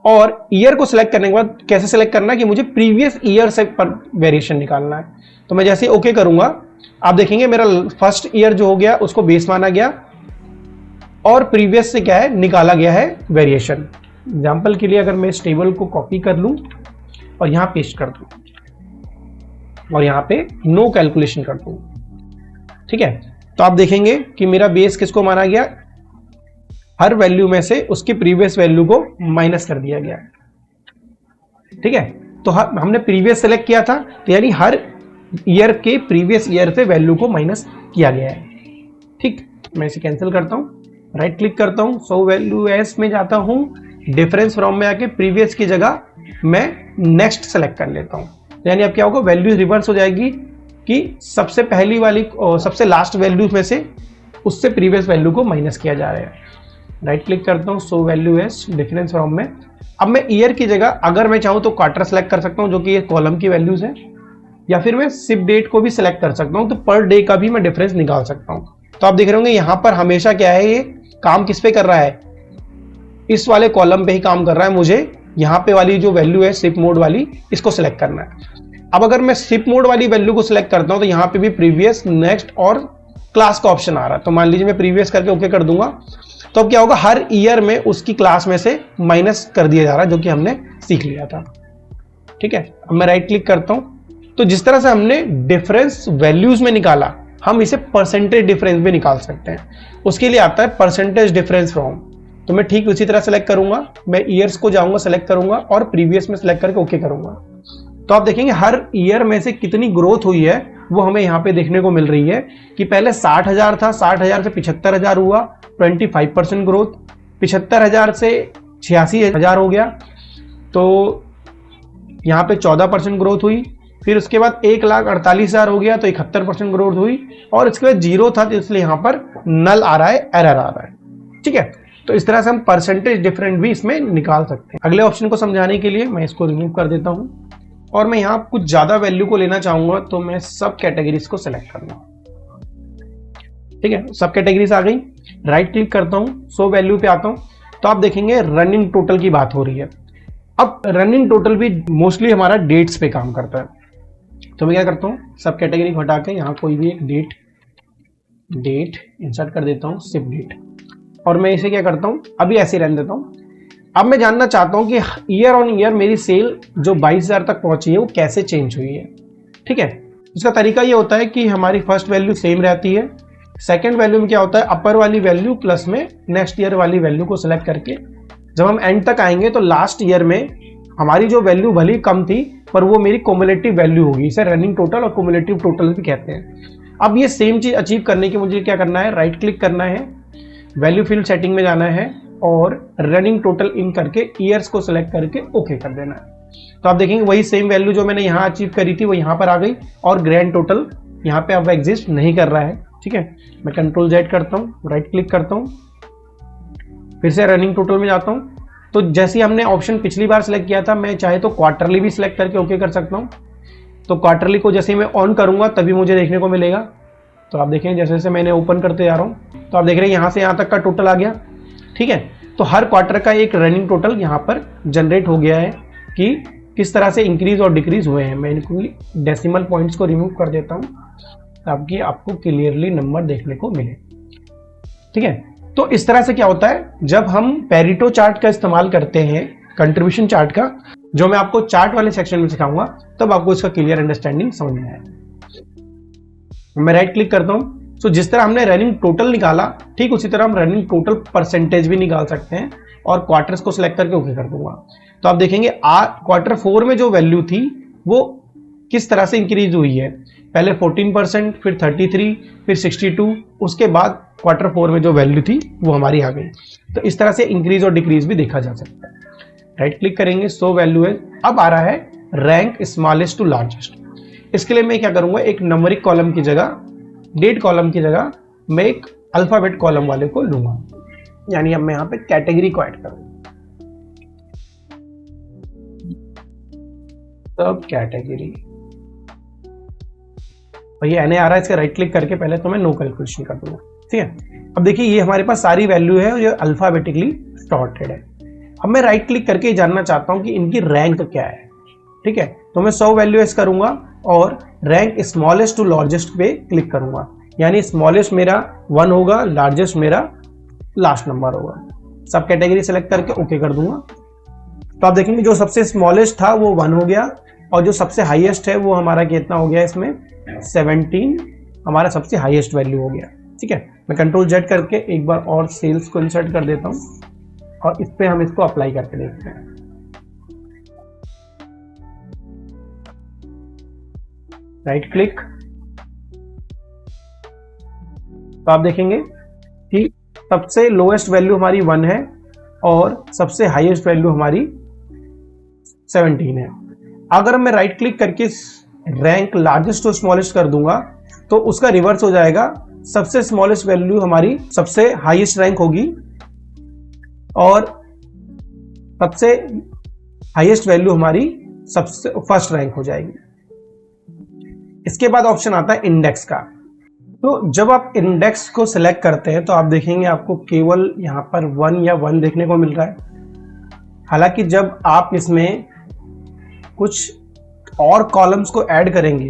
और ईयर को सिलेक्ट करने के बाद कैसे सिलेक्ट करना है कि मुझे प्रीवियस ईयर से पर वेरिएशन निकालना है। तो मैं जैसे ओके करूंगा, आप देखेंगे मेरा फर्स्ट ईयर जो हो गया उसको बेस माना गया और प्रीवियस से क्या है निकाला गया है वेरिएशन। एग्जाम्पल के लिए अगर मैं इस टेबल को कॉपी कर लूं और यहां पेस्ट कर दूं और यहां पे नो कैलकुलेशन कर दूं, ठीक है, तो आप देखेंगे कि मेरा बेस किसको माना गया, हर वैल्यू में से उसकी प्रीवियस वैल्यू को माइनस कर दिया गया। ठीक है, तो हमने प्रीवियस सेलेक्ट किया था तो यानी हर ईयर के प्रीवियस ईयर से वैल्यू को माइनस किया गया है। ठीक, मैं इसे कैंसिल करता हूं, राइट क्लिक करता हूं, सो वैल्यू एस में जाता हूं, डिफरेंस फ्रॉम में आके प्रीवियस की जगह मैं नेक्स्ट सेलेक्ट कर लेता हूं। यानी अब क्या होगा, वैल्यू रिवर्स हो जाएगी कि सबसे पहली वाली और सबसे लास्ट वैल्यू में से उससे प्रीवियस वैल्यू को माइनस किया जा रहा है। राइट क्लिक करता हूं, so value S difference from में। अब मैं ईयर की जगह अगर मैं चाहूं तो क्वार्टर सेलेक्ट कर सकता हूं जो कि ये कॉलम की वैल्यूज है, या फिर मैं शिफ्ट डेट को भी सिलेक्ट कर सकता हूं, तो पर डे का भी मैं डिफरेंस निकाल सकता हूं। तो आप देख रहे होंगे यहां पर हमेशा क्या है, ये काम किस पे कर रहा है, इस वाले कॉलम पे ही काम कर रहा है। मुझे यहाँ पे वाली जो वैल्यू है शिफ्ट मोड वाली, इसको सिलेक्ट करना है। अब अगर मैं शिफ्ट मोड वाली वैल्यू को सिलेक्ट करता हूं तो यहाँ पे भी प्रीवियस, नेक्स्ट और क्लास का ऑप्शन आ रहा है। तो मान लीजिए मैं प्रीवियस करके ओके कर दूंगा, तो अब क्या होगा, हर ईयर में उसकी क्लास में से माइनस कर दिया जा रहा है, जो कि हमने सीख लिया था। ठीक है, अब मैं राइट क्लिक करता हूं, तो जिस तरह से हमने डिफरेंस वैल्यूज में निकाला, हम इसे परसेंटेज डिफरेंस में निकाल सकते हैं। उसके लिए आता है परसेंटेज डिफरेंस फ्रॉम। तो मैं ठीक उसी तरह सेलेक्ट करूंगा, मैं ईयर्स को जाऊंगा, सेलेक्ट करूंगा और प्रीवियस में सेलेक्ट करके ओके करूंगा। तो आप देखेंगे हर ईयर में से कितनी ग्रोथ हुई है वो हमें यहाँ पे देखने को मिल रही है कि पहले 60,000 था, 60,000 से 75,000 हुआ, 25% ग्रोथ, 75,000 से 86,000 हो गया, तो यहाँ पे 14% ग्रोथ हुई। फिर उसके बाद 1,48,000 हो गया तो 71% ग्रोथ हुई, और इसके बाद जीरो था तो इसलिए यहाँ पर नल आ रहा है, एरर आ रहा है। ठीक है, तो इस तरह से हम परसेंटेज डिफरेंट भी इसमें निकाल सकते हैं। अगले ऑप्शन को समझाने के लिए मैं इसको रिमूव कर देता हूं और मैं यहाँ कुछ ज्यादा वैल्यू को लेना चाहूंगा, तो मैं सब कैटेगरीज को सिलेक्ट करना। ठीक है, सब कैटेगरीज आ गई, राइट क्लिक करता हूं, सो वैल्यू पे आता हूं, तो आप देखेंगे रनिंग टोटल की बात हो रही है। अब रनिंग टोटल भी मोस्टली हमारा डेट्स पे काम करता है, तो मैं क्या करता हूँ, सब कैटेगरी हटा के यहाँ कोई भी एक डेट इंसर्ट कर देता हूँ, शिफ्ट डेट, और मैं इसे क्या करता हूँ, अभी ऐसे रहने देता हूँ। अब मैं जानना चाहता हूँ कि ईयर ऑन ईयर मेरी सेल जो 22,000 तक पहुंची है वो कैसे चेंज हुई है। ठीक है, इसका तरीका ये होता है कि हमारी फर्स्ट वैल्यू सेम रहती है, सेकंड वैल्यू में क्या होता है, अपर वाली वैल्यू प्लस में नेक्स्ट ईयर वाली वैल्यू को सिलेक्ट करके जब हम एंड तक आएंगे तो लास्ट ईयर में हमारी जो वैल्यू भली कम थी पर वो मेरी क्युमुलेटिव वैल्यू होगी। इसे रनिंग टोटल और क्युमुलेटिव टोटल भी कहते हैं। अब ये सेम चीज अचीव करने के मुझे क्या करना है, राइट क्लिक करना है, वैल्यू फील्ड सेटिंग में जाना है और रनिंग टोटल इन करके ईयर्स को सिलेक्ट करके ओके कर देना है। तो आप देखेंगे वही सेम वैल्यू जो मैंने यहाँ अचीव करी थी वो यहाँ पर आ गई और ग्रैंड टोटल यहाँ पे अब एग्जिस्ट नहीं कर रहा है। ठीक है, मैं कंट्रोल जेड करता हूँ, राइट क्लिक करता हूँ, फिर से रनिंग टोटल में जाता हूँ। तो जैसे हमने ऑप्शन पिछली बार सिलेक्ट किया था, मैं चाहे तो क्वार्टरली भी सिलेक्ट करके ओके कर सकता हूँ। तो क्वार्टरली को जैसे ही मैं ऑन करूंगा तभी मुझे देखने को मिलेगा। तो आप देखें जैसे जैसे मैंने ओपन करते जा रहा हूँ तो आप देख रहे हैं यहाँ से यहाँ तक का टोटल आ गया। ठीक है, तो हर क्वार्टर का एक रनिंग टोटल यहाँ पर जनरेट हो गया है कि किस तरह से इंक्रीज और डिक्रीज हुए हैं। मैं इनको डेसिमल पॉइंट्स को रिमूव कर देता हूँ ताकि आपको क्लियरली नंबर देखने को मिले। ठीक है, तो इस तरह से क्या होता है, जब हम पेरेटो चार्ट का इस्तेमाल करते हैं, कंट्रीब्यूशन चार्ट का, जो मैं आपको चार्ट वाले सेक्शन में सिखाऊंगा, तब आपको इसका क्लियर अंडरस्टैंडिंग समझ में आएगा। मैं राइट क्लिक करता हूं, तो जिस तरह हमने रनिंग टोटल निकाला, ठीक उसी तरह हम रनिंग टोटल परसेंटेज भी निकाल सकते हैं, और क्वार्टर्स को सिलेक्ट करके ओके कर दूंगा। तो आप देखेंगे क्वार्टर 4 में जो वैल्यू थी वो किस तरह से इंक्रीज हुई है। पहले 14%, फिर 33, फिर 62, उसके बाद क्वार्टर 4 में जो वैल्यू थी वो हमारी आ गई। तो इस तरह से इंक्रीज और डिक्रीज भी देखा जा सकता है। राइट क्लिक करेंगे, सो वैल्यू है। अब आ रहा है रैंक स्मॉलेस्ट टू लार्जेस्ट। इसके लिए मैं क्या करूंगा, एक नंबरिक कॉलम की जगह, डेट कॉलम की जगह मैं एक अल्फाबेट कॉलम वाले को लूंगा। यानी अब मैं यहां पे कैटेगरी को ऐड करूंगा, सब कैटेगरी, और ये एनए आ रहा है, इसका राइट क्लिक करके पहले तो मैं नो कैलकुलेशन कर दूंगा। ठीक है, अब देखिए ये हमारे पास सारी वैल्यू है और ये अल्फाबेटिकली सॉर्टेड है। अब मैं राइट क्लिक करके जानना चाहता हूं कि इनकी रैंक क्या है। ठीक है, तो मैं 100 वैल्यूज करूंगा और रैंक स्मॉलेस्ट टू लार्जेस्ट पे क्लिक करूंगा। यानी स्मॉलेस्ट मेरा 1 होगा, लार्जेस्ट मेरा लास्ट नंबर होगा। सब कैटेगरी सेलेक्ट करके ओके कर दूंगा। तो आप देखेंगे जो सबसे स्मॉलेस्ट था वो 1 हो गया, और जो सबसे हाईएस्ट है वो हमारा कितना हो गया, इसमें 17 हमारा सबसे हाईएस्ट वैल्यू हो गया। ठीक है, मैं कंट्रोल जेड करके एक बार और सेल्स को इंसर्ट कर देता हूं, और इस पे हम इसको अप्लाई करके देखते हैं। राइट क्लिक, तो आप देखेंगे कि सबसे लोएस्ट वैल्यू हमारी 1 है और सबसे हाईएस्ट वैल्यू हमारी 17 है। अगर मैं राइट क्लिक करके रैंक लार्जेस्ट टू स्मॉलेस्ट कर दूंगा तो उसका रिवर्स हो जाएगा, सबसे स्मॉलेस्ट वैल्यू हमारी सबसे हाईएस्ट रैंक होगी और सबसे हाईएस्ट वैल्यू हमारी सबसे फर्स्ट रैंक हो जाएगी। इसके बाद ऑप्शन आता है इंडेक्स का। तो जब आप इंडेक्स को सिलेक्ट करते हैं तो आप देखेंगे आपको केवल यहां पर 1 या 1 देखने को मिल रहा है। हालांकि जब आप इसमें कुछ और कॉलम्स को ऐड करेंगे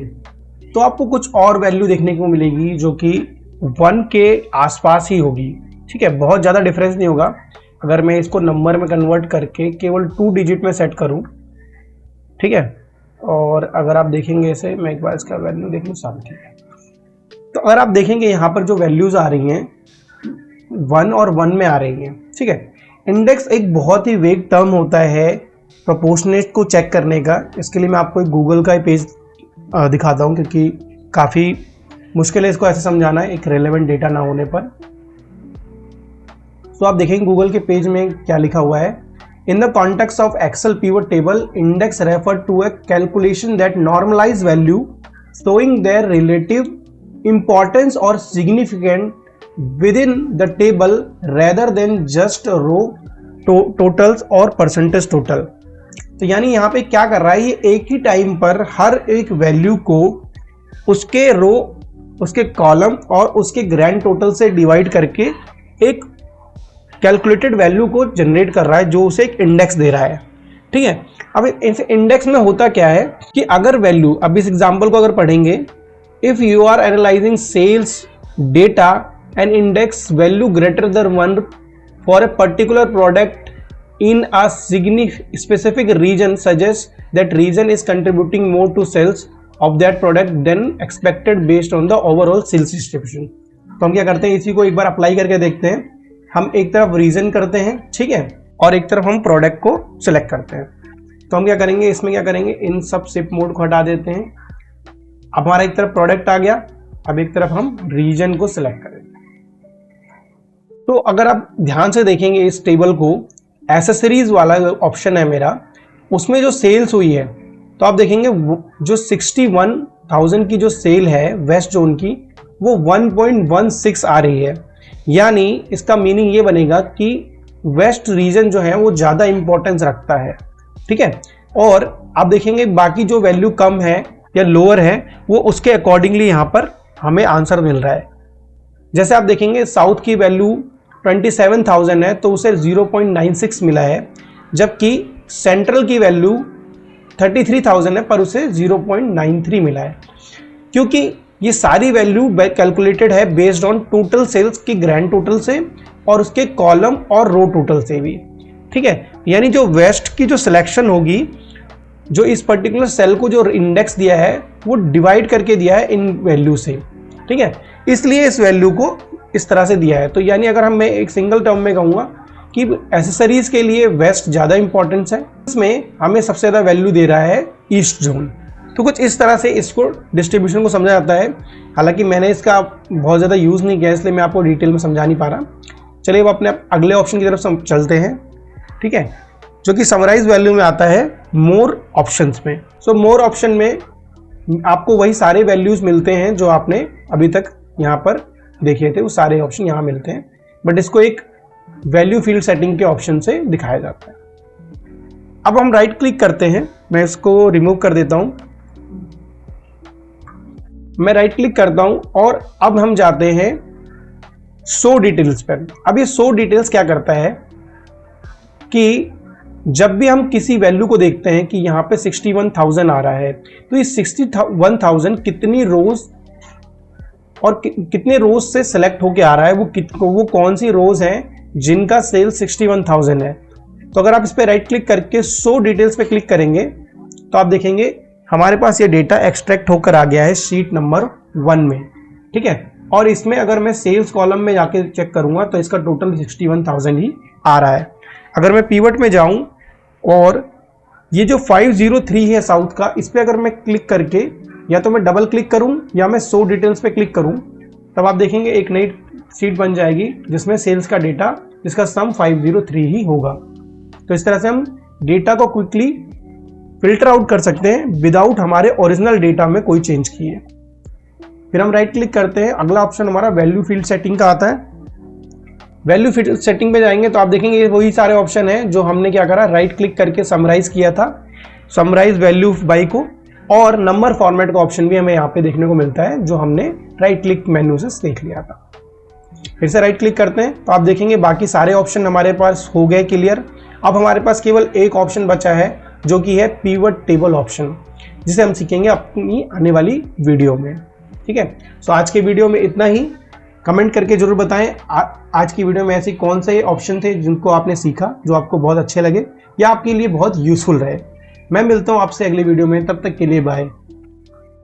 तो आपको कुछ और वैल्यू देखने को मिलेगी जो कि 1 के आसपास ही होगी। ठीक है, बहुत ज़्यादा डिफरेंस नहीं होगा। अगर मैं इसको नंबर में कन्वर्ट करके केवल 2 डिजिट में सेट करूं, ठीक है, और अगर आप देखेंगे इसे, मैं एक बार इसका वैल्यू देख लूँ, सारा ठीक है। तो अगर आप देखेंगे यहाँ पर जो वैल्यूज आ रही हैं 1 और 1 में आ रही हैं। ठीक है, इंडेक्स एक बहुत ही वेग टर्म होता है प्रोपोर्शनेट को चेक करने का। इसके लिए मैं आपको एक गूगल का पेज दिखाता हूँ, क्योंकि काफ़ी मुश्किल है इसको ऐसे समझाना है एक रेलेवेंट डेटा ना होने पर। तो आप देखेंगे गूगल के पेज में क्या लिखा हुआ है, in the context of Excel pivot table index refer to a calculation that normalize value showing their relative importance और significant within the table rather than just row totals और percentage total. तो यानी यहाँ पे क्या कर रहा है, ये एक ही टाइम पर हर एक वैल्यू को उसके रो, उसके कॉलम और उसके ग्रैंड टोटल से डिवाइड करके एक कैलकुलेटेड वैल्यू को जनरेट कर रहा है, जो उसे एक इंडेक्स दे रहा है। ठीक है, अब इस इंडेक्स में होता क्या है कि अगर वैल्यू, अब इस एग्जांपल को अगर पढ़ेंगे, if you are analysing sales data and index value greater than 1 for a particular product in a specific region suggests that region is contributing more to sales of that product than expected based on the overall sales distribution। तो हम क्या करते हैं, इसी को एक बार apply करके देखते हैं। हम एक तरफ रीजन करते हैं, ठीक है, और एक तरफ हम प्रोडक्ट को सिलेक्ट करते हैं। तो हम क्या करेंगे, इसमें क्या करेंगे, इन सब शिफ्ट मोड को हटा देते हैं। अब हमारा एक तरफ प्रोडक्ट आ गया, अब एक तरफ हम रीजन को सिलेक्ट करेंगे। तो अगर आप ध्यान से देखेंगे इस टेबल को, एसेसरीज वाला ऑप्शन है मेरा, उसमें जो सेल्स हुई है, तो आप देखेंगे जो 61,000 की जो सेल है वेस्ट जोन की, वो 1.16 आ रही है। यानी इसका मीनिंग ये बनेगा कि वेस्ट रीजन जो है वो ज़्यादा इंपॉर्टेंस रखता है। ठीक है, और आप देखेंगे बाकी जो वैल्यू कम है या लोअर है वो उसके अकॉर्डिंगली यहाँ पर हमें आंसर मिल रहा है। जैसे आप देखेंगे साउथ की वैल्यू 27,000 है तो उसे 0.96 मिला है, जबकि सेंट्रल की वैल्यू 33,000 है पर उसे 0.93 मिला है, क्योंकि ये सारी वैल्यू कैलकुलेटेड है बेस्ड ऑन टोटल सेल्स की ग्रैंड टोटल से और उसके कॉलम और रो टोटल से भी। ठीक है, यानी जो वेस्ट की जो सिलेक्शन होगी, जो इस पर्टिकुलर सेल को जो इंडेक्स दिया है वो डिवाइड करके दिया है इन वैल्यू से। ठीक है, इसलिए इस वैल्यू को इस तरह से दिया है। तो यानी अगर मैं एक सिंगल टर्म में कहूँगा कि एसेसरीज के लिए वेस्ट ज़्यादा इंपॉर्टेंस है, इसमें हमें सबसे ज़्यादा वैल्यू दे रहा है ईस्ट जोन। तो कुछ इस तरह से इसको डिस्ट्रीब्यूशन को समझा जाता है। हालांकि मैंने इसका बहुत ज़्यादा यूज़ नहीं किया, इसलिए मैं आपको डिटेल में समझा नहीं पा रहा। चलिए अब अपने अगले ऑप्शन की तरफ चलते हैं। ठीक है, जो कि समराइज वैल्यू में आता है मोर ऑप्शंस में। सो मोर ऑप्शन में आपको वही सारे वैल्यूज मिलते हैं जो आपने अभी तक यहाँ पर देखे थे, वो सारे ऑप्शन यहाँ मिलते हैं, बट इसको एक वैल्यू फील्ड सेटिंग के ऑप्शन से दिखाया जाता है। अब हम राइट क्लिक करते हैं, मैं इसको रिमूव कर देता हूं। मैं राइट क्लिक करता हूं और अब हम जाते हैं शो डिटेल्स पर। अब ये शो डिटेल्स क्या करता है कि जब भी हम किसी वैल्यू को देखते हैं कि यहाँ पे 61,000 आ रहा है, तो इस 61,000 कितनी रोज और कितने रोज से सेलेक्ट होके आ रहा है, वो कौन सी रोज हैं जिनका सेल 61,000 है। तो अगर आप इस पर राइट क्लिक करके शो डिटेल्स पे क्लिक करेंगे तो आप देखेंगे हमारे पास ये डेटा एक्सट्रैक्ट होकर आ गया है शीट नंबर 1 में। ठीक है, और इसमें अगर मैं सेल्स कॉलम में जाके चेक करूंगा तो इसका टोटल 61,000 ही आ रहा है। अगर मैं पीवट में जाऊं और ये जो 503 है साउथ का, इस पर अगर मैं क्लिक करके या तो मैं डबल क्लिक करूं या मैं शो डिटेल्स पे क्लिक करूं, तब आप देखेंगे एक नई शीट बन जाएगी जिसमें सेल्स का डेटा, जिसका सम 503 ही होगा। तो इस तरह से हम डेटा को क्विकली फिल्टर आउट कर सकते हैं विदाउट हमारे ओरिजिनल डेटा में कोई चेंज किए। फिर हम राइट क्लिक करते हैं, अगला ऑप्शन हमारा वैल्यू फील्ड सेटिंग का आता है। वैल्यू फील्ड सेटिंग पे जाएंगे तो आप देखेंगे ये वही सारे ऑप्शन हैं जो हमने क्या करा, राइट क्लिक करके समराइज किया था, समराइज वैल्यू बाई को, और नंबर फॉर्मेट का ऑप्शन भी हमें यहाँ पे देखने को मिलता है जो हमने राइट क्लिक मेन्यू से देख लिया था। फिर से राइट क्लिक करते हैं तो आप देखेंगे बाकी सारे ऑप्शन हमारे पास हो गए क्लियर। अब हमारे पास केवल एक ऑप्शन बचा है जो कि है पिवट टेबल ऑप्शन, जिसे हम सीखेंगे अपनी आने वाली वीडियो में। ठीक है, तो आज के वीडियो में इतना ही। कमेंट करके जरूर बताएं आज की वीडियो में ऐसे कौन से ऑप्शन थे जिनको आपने सीखा, जो आपको बहुत अच्छे लगे या आपके लिए बहुत यूजफुल रहे। मैं मिलता हूं आपसे अगली वीडियो में, तब तक के लिए बाय।